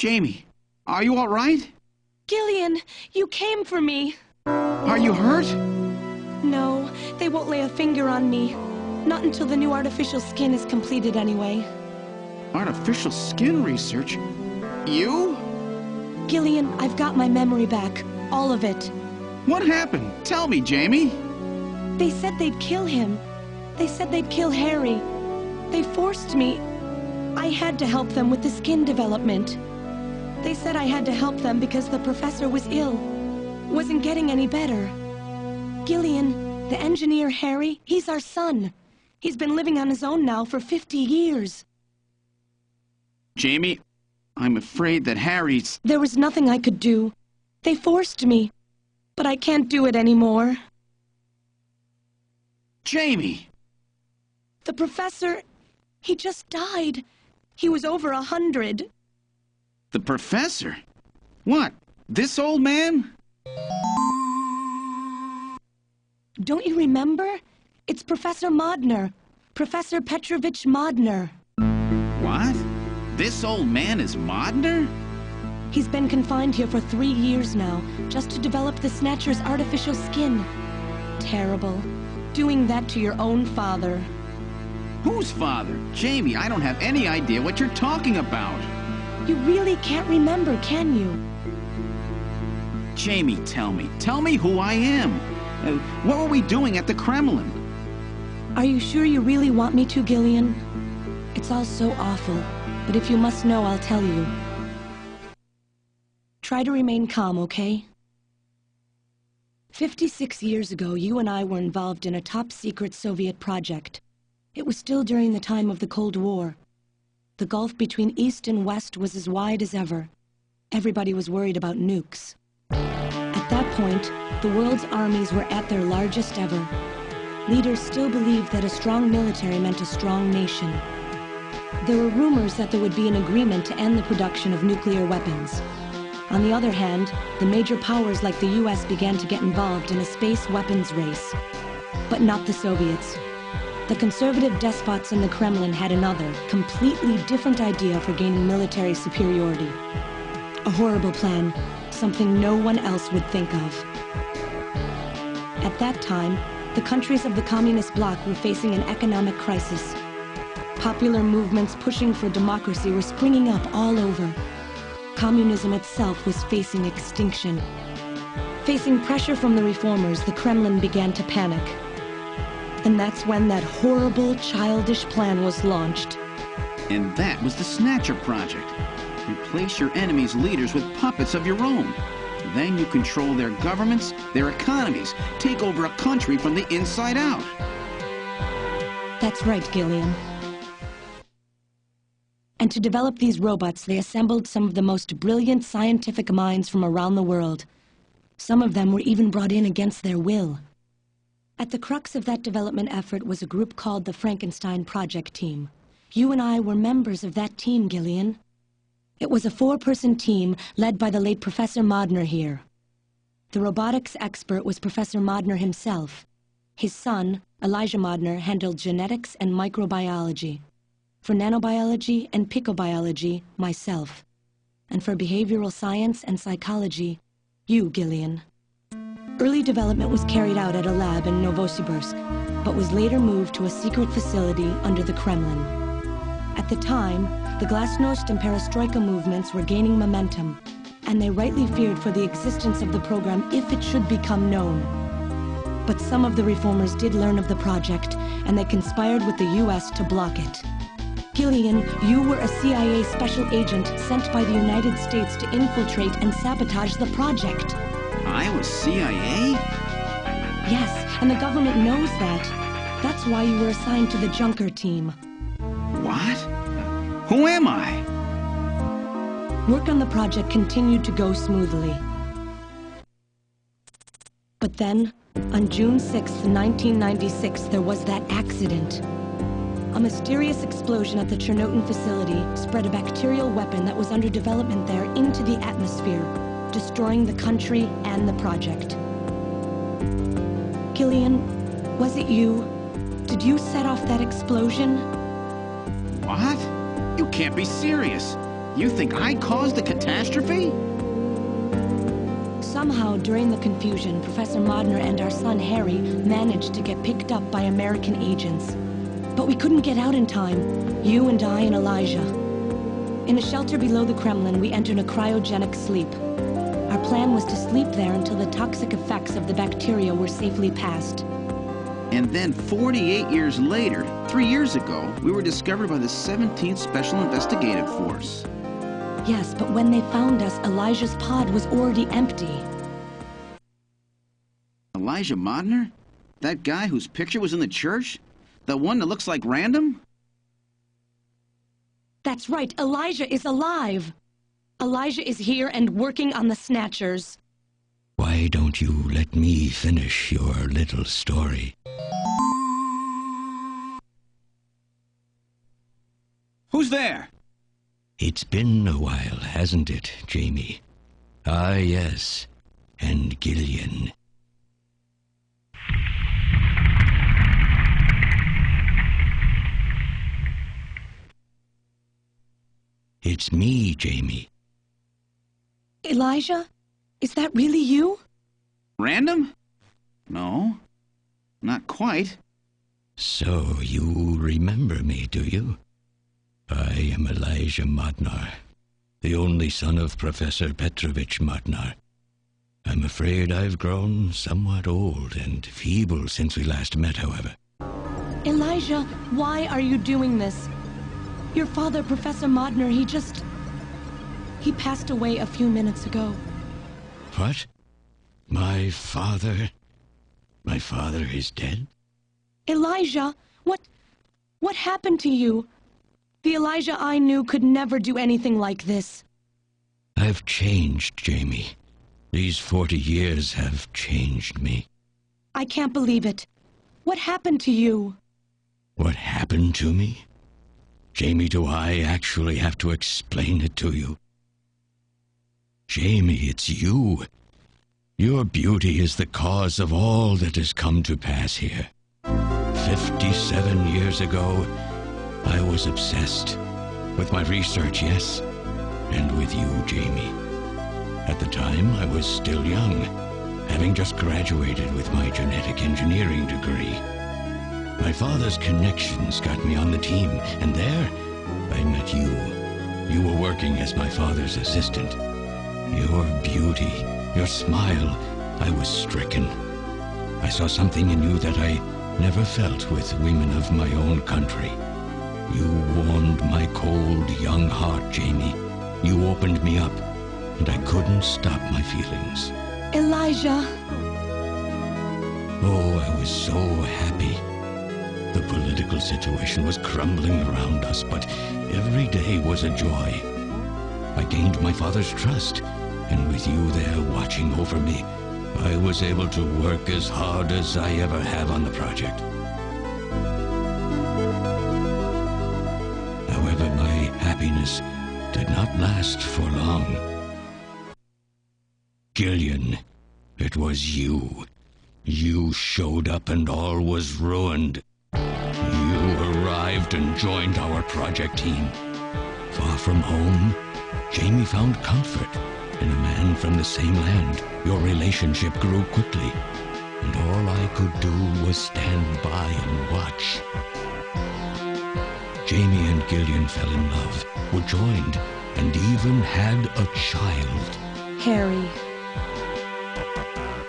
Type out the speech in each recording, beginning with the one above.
Jamie, are you all right? Gillian, you came for me. Are you hurt? No, they won't lay a finger on me. Not until the new artificial skin is completed anyway. Artificial skin research? You? Gillian, I've got my memory back. All of it. What happened? Tell me, Jamie. They said they'd kill him. They said they'd kill Harry. They forced me. I had to help them with the skin development. They said I had to help them because the professor was ill. Wasn't getting any better. Gillian, the engineer Harry, he's our son. He's been living on his own now for 50 years. Jamie, I'm afraid that Harry's... There was nothing I could do. They forced me. But I can't do it anymore. Jamie! The professor, he just died. He was over 100. The professor? What? This old man? Don't you remember? It's Professor Modner. Professor Petrovich Modner. What? This old man is Modner? He's been confined here for 3 years now, just to develop the Snatcher's artificial skin. Terrible. Doing that to your own father. Whose father? Jamie, I don't have any idea what you're talking about. You really can't remember, can you? Jamie, tell me. Tell me who I am. What were we doing at the Kremlin? Are you sure you really want me to, Gillian? It's all so awful, but if you must know, I'll tell you. Try to remain calm, okay? 56 years ago, you and I were involved in a top-secret Soviet project. It was still during the time of the Cold War. The gulf between East and West was as wide as ever. Everybody was worried about nukes. At that point, the world's armies were at their largest ever. Leaders still believed that a strong military meant a strong nation. There were rumors that there would be an agreement to end the production of nuclear weapons. On the other hand, the major powers like the US began to get involved in a space weapons race. But not the Soviets. The conservative despots in the Kremlin had another, completely different idea for gaining military superiority. A horrible plan, something no one else would think of. At that time, the countries of the communist bloc were facing an economic crisis. Popular movements pushing for democracy were springing up all over. Communism itself was facing extinction. Facing pressure from the reformers, the Kremlin began to panic. And that's when that horrible, childish plan was launched. And that was the Snatcher project. Replace your enemy's leaders with puppets of your own. Then you control their governments, their economies, take over a country from the inside out. That's right, Gillian. And to develop these robots, they assembled some of the most brilliant scientific minds from around the world. Some of them were even brought in against their will. At the crux of that development effort was a group called the Frankenstein Project Team. You and I were members of that team, Gillian. It was a 4-person team led by the late Professor Modner here. The robotics expert was Professor Modner himself. His son, Elijah Modner, handled genetics and microbiology. For nanobiology and picobiology, myself. And for behavioral science and psychology, you, Gillian. Early development was carried out at a lab in Novosibirsk, but was later moved to a secret facility under the Kremlin. At the time, the Glasnost and Perestroika movements were gaining momentum, and they rightly feared for the existence of the program if it should become known. But some of the reformers did learn of the project, and they conspired with the US to block it. Gillian, you were a CIA special agent sent by the United States to infiltrate and sabotage the project. I was CIA? Yes, and the government knows that. That's why you were assigned to the Junker team. What? Who am I? Work on the project continued to go smoothly. But then, on June 6, 1996, there was that accident. A mysterious explosion at the Chernobyl facility spread a bacterial weapon that was under development there into the atmosphere, destroying the country and the project. Gillian, was it you? Did you set off that explosion? What? You can't be serious. You think I caused the catastrophe? Somehow, during the confusion, Professor Modner and our son Harry managed to get picked up by American agents. But we couldn't get out in time, you and I and Elijah. In a shelter below the Kremlin, we entered a cryogenic sleep. Our plan was to sleep there until the toxic effects of the bacteria were safely passed. And then 48 years later, 3 years ago, we were discovered by the 17th Special Investigative Force. Yes, but when they found us, Elijah's pod was already empty. Elijah Modner? That guy whose picture was in the church? The one that looks like Random? That's right, Elijah is alive! Elijah is here and working on the Snatchers. Why don't you let me finish your little story? Who's there? It's been a while, hasn't it, Jamie? Ah, yes. And Gillian. It's me, Jamie. Elijah? Is that really you? Random? No, not quite. So you remember me, do you? I am Elijah Modnar, the only son of Professor Petrovich Modnar. I'm afraid I've grown somewhat old and feeble since we last met, however. Elijah, why are you doing this? Your father, Professor Modner, he passed away a few minutes ago. What? My father? My father is dead? Elijah, what happened to you? The Elijah I knew could never do anything like this. I've changed, Jamie. These 40 years have changed me. I can't believe it. What happened to you? What happened to me? Jamie, do I actually have to explain it to you? Jamie, it's you. Your beauty is the cause of all that has come to pass here. 57 years ago, I was obsessed. With my research, yes, and with you, Jamie. At the time, I was still young, having just graduated with my genetic engineering degree. My father's connections got me on the team, and there, I met you. You were working as my father's assistant. Your beauty, your smile, I was stricken. I saw something in you that I never felt with women of my own country. You warmed my cold, young heart, Jamie. You opened me up, and I couldn't stop my feelings. Elijah! Oh, I was so happy. The political situation was crumbling around us, but every day was a joy. I gained my father's trust, and with you there watching over me, I was able to work as hard as I ever have on the project. However, my happiness did not last for long. Gillian, it was you. You showed up and all was ruined. You arrived and joined our project team. Far from home, Jamie found comfort in a man from the same land. Your relationship grew quickly, and all I could do was stand by and watch. Jamie and Gillian fell in love, were joined, and even had a child. Harry.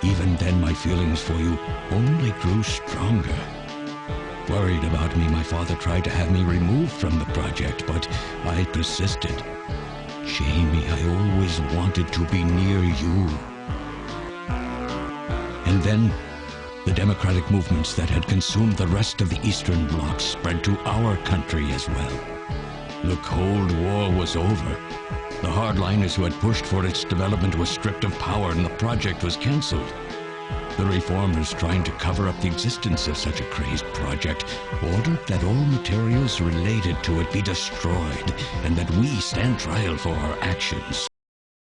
Even then, my feelings for you only grew stronger. Worried about me, my father tried to have me removed from the project, but I persisted. Jamie, I always wanted to be near you. And then, the democratic movements that had consumed the rest of the Eastern Bloc spread to our country as well. The Cold War was over. The hardliners who had pushed for its development were stripped of power and the project was cancelled. The reformers, trying to cover up the existence of such a crazed project, ordered that all materials related to it be destroyed and that we stand trial for our actions.